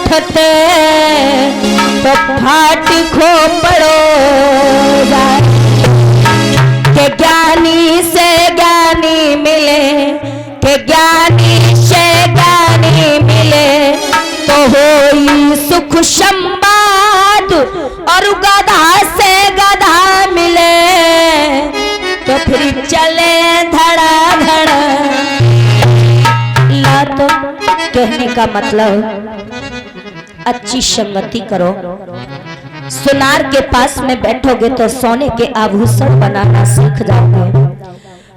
उठते तो फाट खोपड़ो जाए। के ज्ञानी से ज्ञानी मिले, के ज्ञानी से ज्ञानी मिले तो होई सुख संवाद, और गधा से गधा मिले तो फिर चले धड़ा धड़ा। ला तो कहने का मतलब अच्छी संगति करो। सुनार के पास में बैठोगे तो सोने के आभूषण बनाना सीख जाओगे।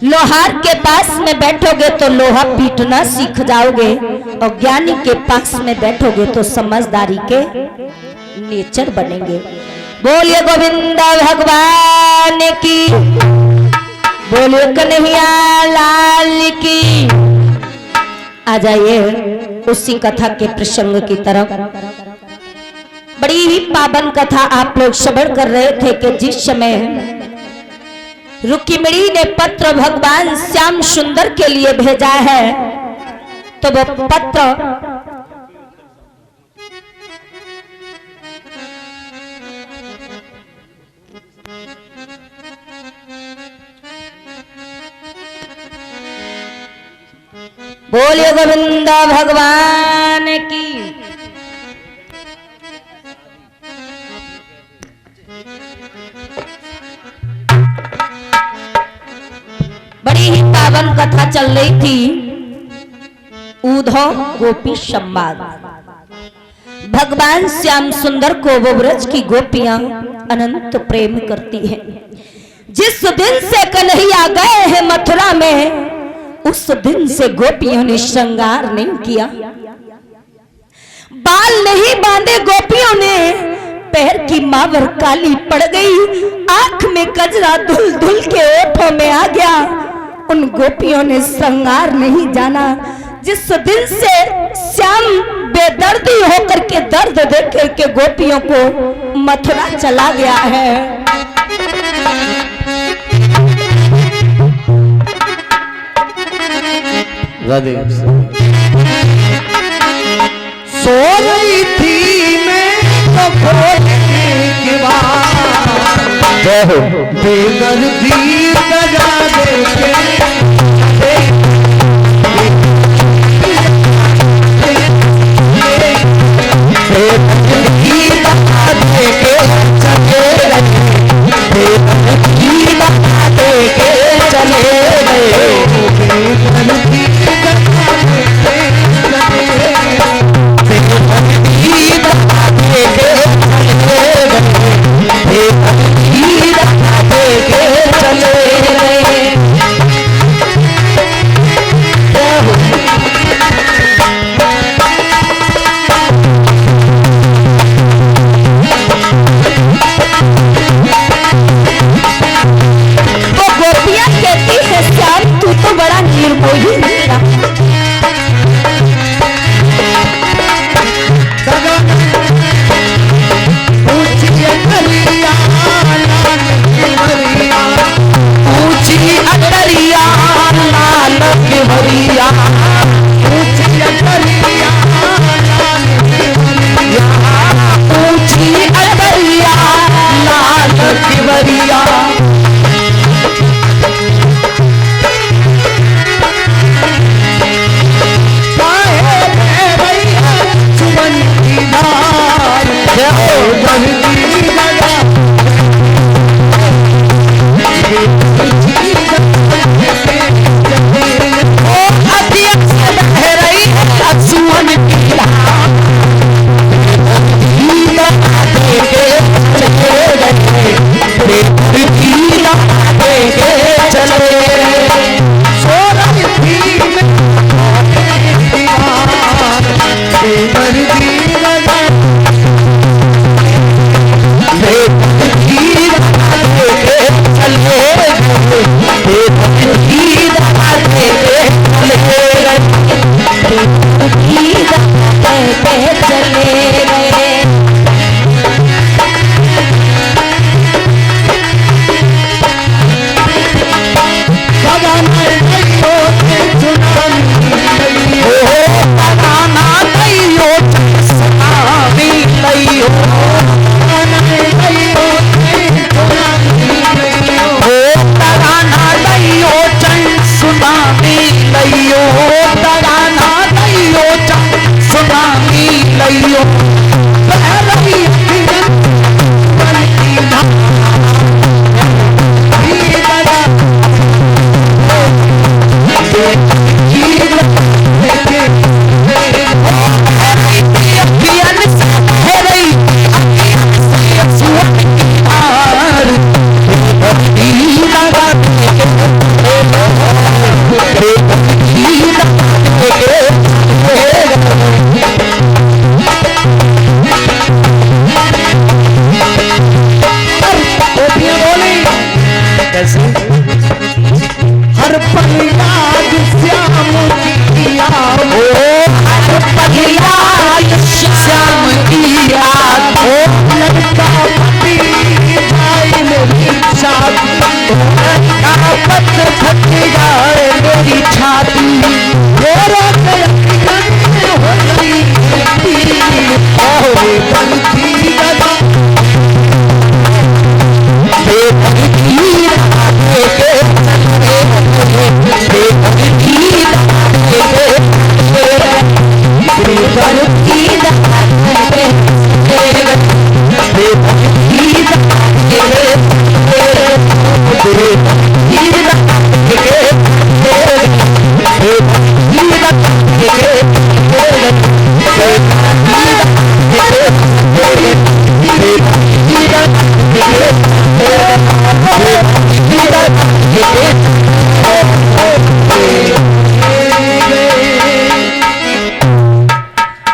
लोहार के पास में बैठोगे तो लोहा पीटना सीख जाओगे। और ज्ञानी के पास में बैठोगे तो समझदारी के नेचर बनेंगे। बोलिए गोविंद भगवान की, बोलिए कन्हैया लाल की। आ जाइए उसी कथा के प्रसंग की तरफ। बड़ी ही पावन कथा आप लोग श्रवण कर रहे थे कि जिस समय रुक्मिणी ने पत्र भगवान श्याम सुंदर के लिए भेजा है तो वो पत्र बोलिए गोविंद भगवान की। बड़ी ही पावन कथा चल रही थी, उद्धव गोपी संवाद। भगवान श्याम सुंदर को वो ब्रज की गोपियां अनंत प्रेम करती हैं। जिस दिन से कन्हैया गए हैं मथुरा में, उस दिन से गोपियों ने श्रृंगार नहीं किया, बाल नहीं बांधे गोपियों ने। पैर की मावर काली पड़ गई, आंख में कजरा धुल धुल के ओठों में आ गया। उन गोपियों ने श्रृंगार नहीं जाना। जिस दिन से श्याम बेदर्दी होकर के दर्द देख के गोपियों को मथुरा चला गया है। सो रही थी मैं तो खोलने के बाद, बेदर्दी सजा देके श्याम की याद हो लड़का फटी जाए मेरी छाती, लड़का पत्र फट जाए मेरी छाती, मेरा हो गई और बनती लगा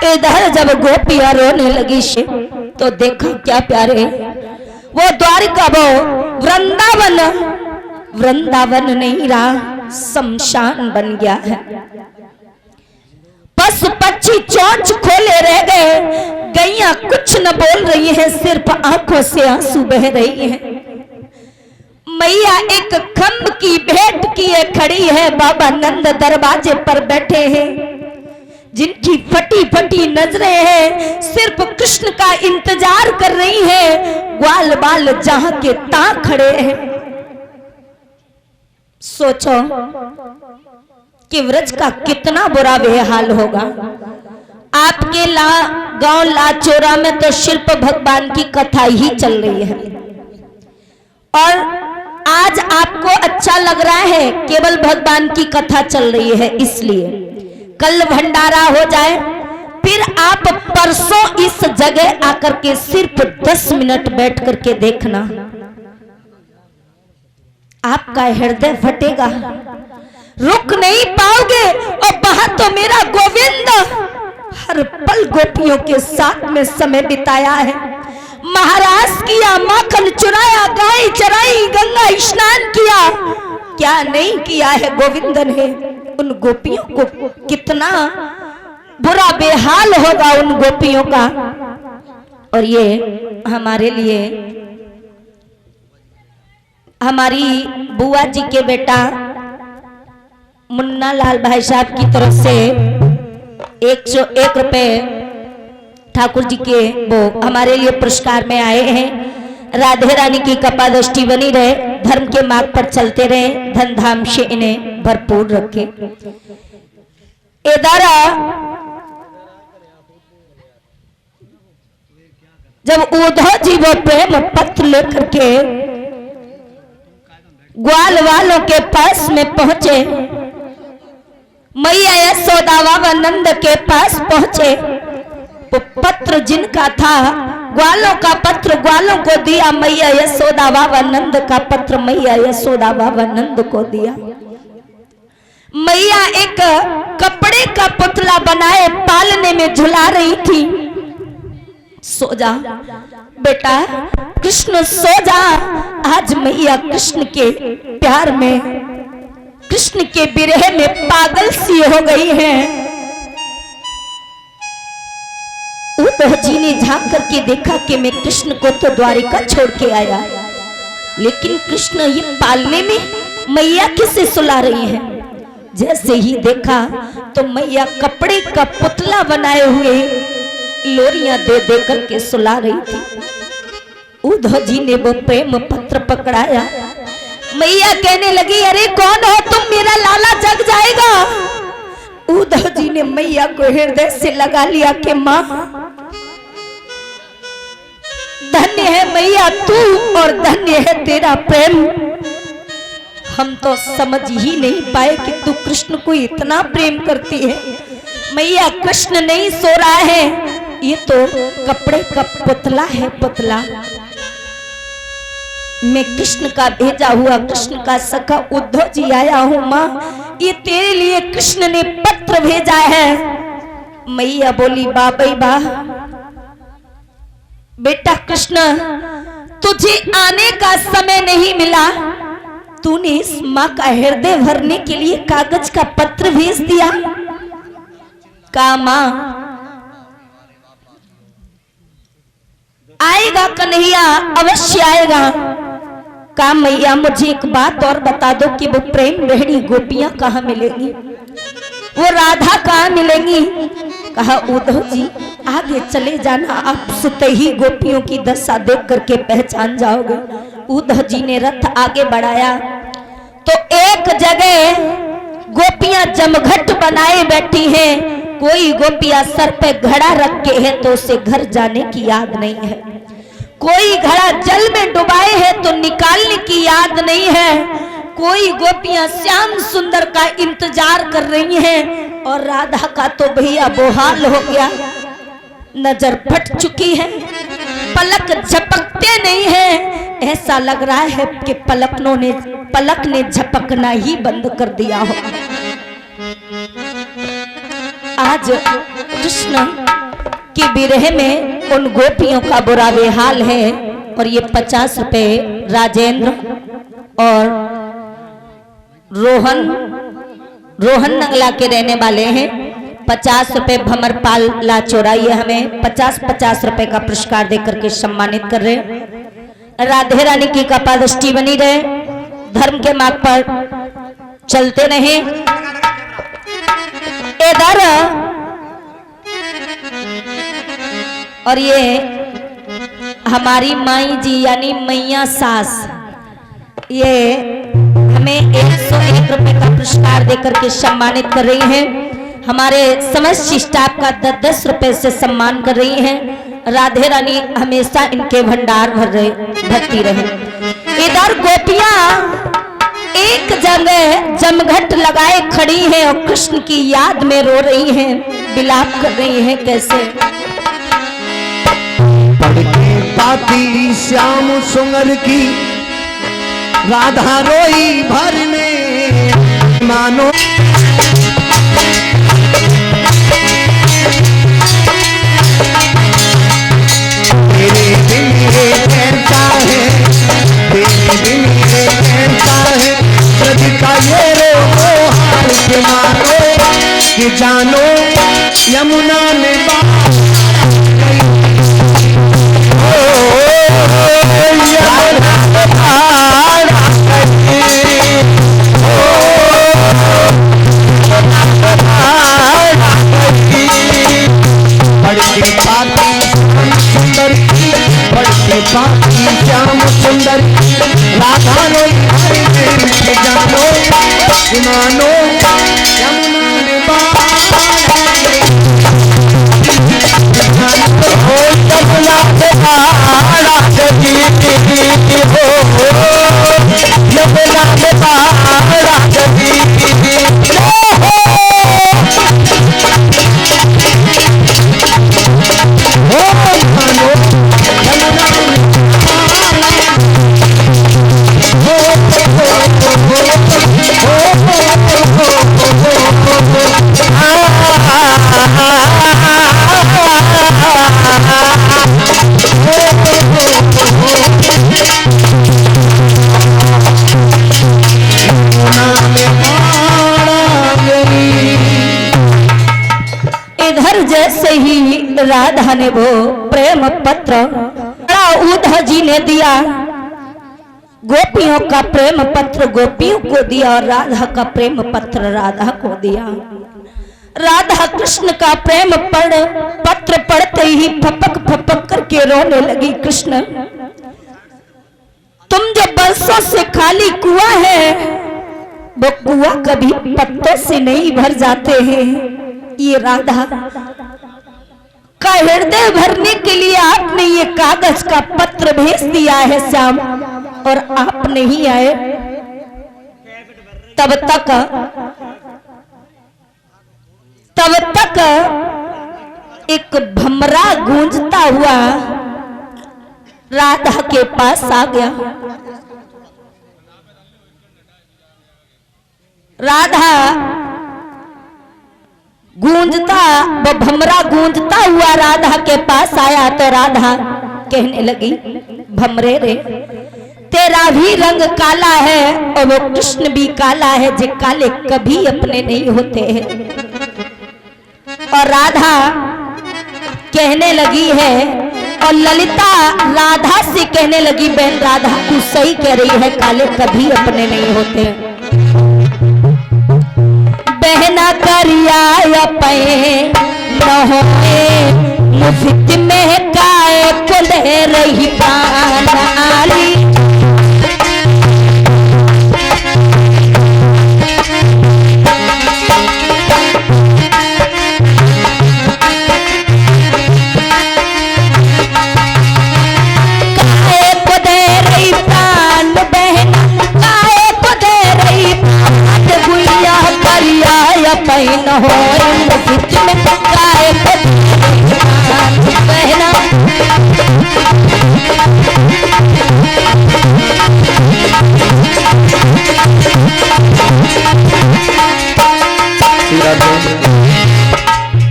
इधर जब गोपियां रोने लगी तो देखो क्या प्यारे, वो द्वारिका वो वृंदावन, वृंदावन नहीं रहा, शमशान बन गया है। पशु पक्षी चोंच खोले रह गए, गैया कुछ न बोल रही है, सिर्फ आंखों से आंसू बह रही है। मैया एक खम्भ की भेंट किए खड़ी है, बाबा नंद दरवाजे पर बैठे हैं, जिनकी फटी फटी नजरें हैं, सिर्फ कृष्ण का इंतजार कर रही है, ग्वाल बाल जहां के तहां खड़े हैं। सोचो कि व्रज का कितना बुरा बेहाल होगा। आपके गांव लाचोरा में तो सिर्फ भगवान की कथा ही चल रही है, और आज आपको अच्छा लग रहा है केवल भगवान की कथा चल रही है, इसलिए कल भंडारा हो जाए, फिर आप परसों इस जगह आकर के सिर्फ 10 मिनट बैठ करके देखना, आपका हृदय फटेगा, रुक नहीं पाओगे। और वहां तो मेरा गोविंद हर पल गोपियों के साथ में समय बिताया है, महाराज किया, माखन चुराया, गाय चराई, गंगा स्नान किया, क्या नहीं किया है गोविंद ने। उन गोपियों को कितना बुरा बेहाल होगा उन गोपियों का। और ये हमारे लिए, हमारी बुआ जी के बेटा मुन्ना लाल भाई साहब की तरफ से 101 रुपए ठाकुर जी के वो हमारे लिए पुरस्कार में आए हैं। राधे रानी की कृपा दृष्टि बनी रहे, धर्म के मार्ग पर चलते रहे, धन धाम से इन्हें भरपूर रखे। इधर जब उद्धव जी वो प्रेम पत्र लेकर के ग्वाल वालों के पास में पहुंचे, मैया यशोदा बाबा नंद के पास पहुंचे, वो पत्र जिनका था, ग्वालों का पत्र ग्वालों को दिया, मैया यशोदा बाबा नंद का पत्र मैया यशोदा बाबा नंद को दिया। मैया एक कपड़े का पुतला बनाए पालने में झुला रही थी। सो जा बेटा, कृष्ण सो जा। आज मैया कृष्ण के प्यार में, कृष्ण के विरह में पागल सी हो गई है। उद्धव जी ने झांक करके देखा कि मैं कृष्ण को तो द्वारिका छोड़ के आया, लेकिन कृष्ण ये पालने में मैया किसे सुला रही है। जैसे ही देखा तो मैया कपड़े का पुतला बनाए हुए लोरियां दे दे करके सुला रही थी। उद्धव जी ने वो प्रेम पत्र पकड़ाया, मैया कहने लगी, अरे कौन हो तुम, मेरा लाला जग जाएगा। उद्धव जी ने मैया को हृदय से लगा लिया कि माँ, धन्य है मैया तू और धन्य है तेरा प्रेम। हम तो समझ ही नहीं पाए कि तू कृष्ण को इतना प्रेम करती है। मैया कृष्ण नहीं सो रहा है, ये तो कपड़े का पुतला है, पुतला। मैं कृष्ण का भेजा हुआ, कृष्ण का सखा उद्धव जी आया हूं माँ, ये तेरे लिए कृष्ण ने पत्र भेजा है। मैया बोली, बा भाई बा, बेटा कृष्ण तुझे आने का समय नहीं मिला, तूने इस माँ का हृदय भरने के लिए कागज का पत्र भेज दिया। का माँ आएगा कन्हैया, अवश्य आएगा। कहा मैया मुझे एक बात और बता दो कि वो प्रेम रहनी गोपियां कहाँ मिलेंगी, वो राधा कहाँ मिलेंगी। कहा उद्धव जी आगे चले जाना, आप सुते ही गोपियों की दशा देख करके पहचान जाओगे। उद्धव जी ने रथ आगे बढ़ाया तो एक जगह गोपियां जमघट बनाए बैठी हैं। कोई गोपियां सर पे घड़ा रख के है तो उसे घर जाने की याद नहीं है, कोई घड़ा जल में डुबाए है तो निकालने की याद नहीं है, कोई गोपियां श्याम सुंदर का इंतजार कर रही हैं और राधा का तो भैया बोहाल हो गया, नजर फट चुकी है, पलक झपकते नहीं है। ऐसा लग रहा है कि पलक ने झपकना ही बंद कर दिया हो। आज कृष्ण की विरह में उन गोपियों का बुरा बेहाल है और ये 50 रुपए राजेंद्र और रोहन नंगला के रहने वाले हैं। 50 रुपए भंवरपाल ला चौराई हमें 50-50 रुपए का पुरस्कार देकर के सम्मानित कर रहे। राधे रानी की कपादृष्टि बनी रहे, धर्म के मार्ग पर चलते रहे। इधर और ये हमारी माई जी यानी मैया सास, ये हमें 101 रुपए का पुरस्कार देकर के सम्मानित कर रही हैं। हमारे समस्त स्टाफ का 10-10 रुपए से सम्मान कर रही हैं। राधे रानी हमेशा इनके भंडार भरती रहे। इधर गोपियां एक जगह जमघट लगाए खड़ी हैं और कृष्ण की याद में रो रही हैं, विलाप कर रही हैं। कैसे पढ़ते पाती श्याम सुंदर की राधा रोई भरने मानो, तेरे बिन ये कैसा है, तेरे बिन ये कैसा है, ब्रज का ये रो हाल के मानो कि जानो यमुना ने श्याम सुंदर राधा रोई जानो मानो राधा ने वो प्रेम पत्र उद्धव जी ने दिया, गोपियों का प्रेम पत्र गोपियों को दिया और राधा का प्रेम पत्र राधा को दिया। राधा कृष्ण का प्रेम पत्र पढ़ते ही फपक फपक करके रोने लगी। कृष्ण तुम जो बरसों से खाली कुआं है, वो कुआं कभी पत्तों से नहीं भर जाते हैं। ये राधा का हृदय भरने के लिए आपने ये कागज का पत्र भेज दिया है श्याम, और आप नहीं आए। तब तक एक भमरा गूंजता हुआ राधा के पास आ गया। राधा गूंजता, वो भमरा गूंजता हुआ राधा के पास आया तो राधा कहने लगी, भमरे रे तेरा भी रंग काला है और वो कृष्ण भी काला है, जे काले कभी अपने नहीं होते हैं। और राधा कहने लगी है और ललिता राधा से कहने लगी, बहन राधा तू सही कह रही है, काले कभी अपने नहीं होते। बहना करिया पे न होए मुफ्त में काय को ले रही पाली। पैन हो मुफ्त में काय बहना।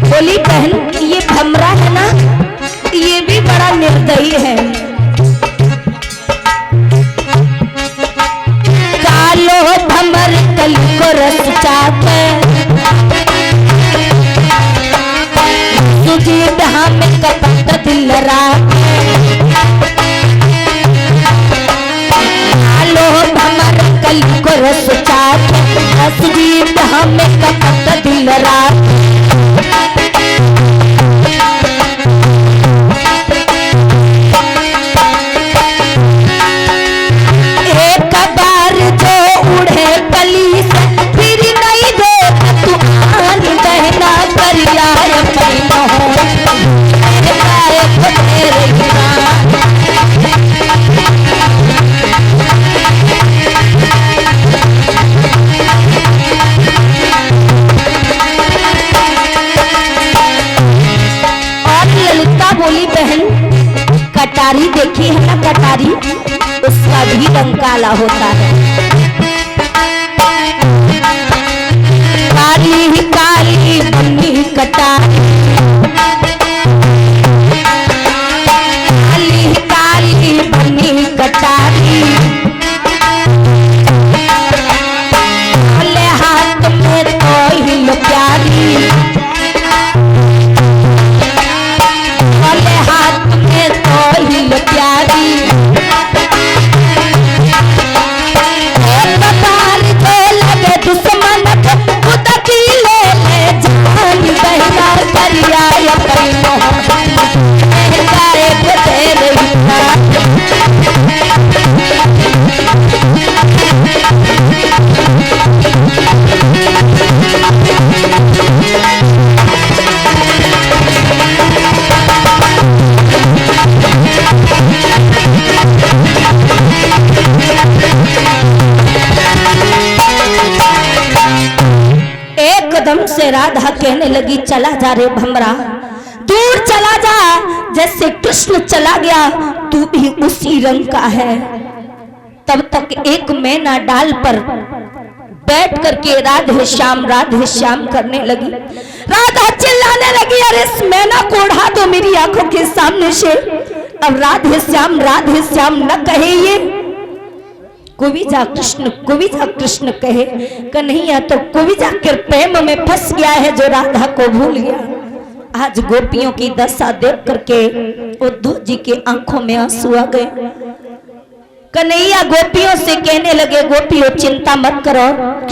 बोली बहन ये भमरा है ना, ये भी बड़ा निर्दयी है। कालो भमर कल को रस चाहते में कपट दिल आलो भमर कल को रस चाहते हसबीब हमें कपट दिल एक बार जो उड़े कली से फिर नहीं देख तू आन बहना करिया पैन हो बोली बहन कटारी देखी है ना, कटारी उसका भी रंग काला होता है। काली ही काली बनी कटारी, काली ही काली बनी कटारी। भले हाथ में तो ही लो प्यारी, हाथ में तो हिल प्यारी। बकार जो लगे दुश्मन खुद की ले जान बहना करिया पैन एकदम से राधा कहने लगी, चला जा रे भमरा, दूर चला जा, जैसे कृष्ण चला गया तू भी उसी रंग का है। तब तक एक मैना डाल पर बैठ करके राधे श्याम करने लगी। राधा चिल्लाने लगी, अरे इस मैना को उड़ा दो मेरी आंखों के सामने से। अब राधे श्याम न कहे ये कुविजा कृष्ण कहे कन्हैया तो कुविजा के प्रेम में फंस गया है जो राधा को भूल गया। आज गोपियों की दशा देख करके उद्धव जी के आंखों में आंसू आ गए। कन्हैया गोपियों से कहने लगे, गोपियों चिंता मत करो,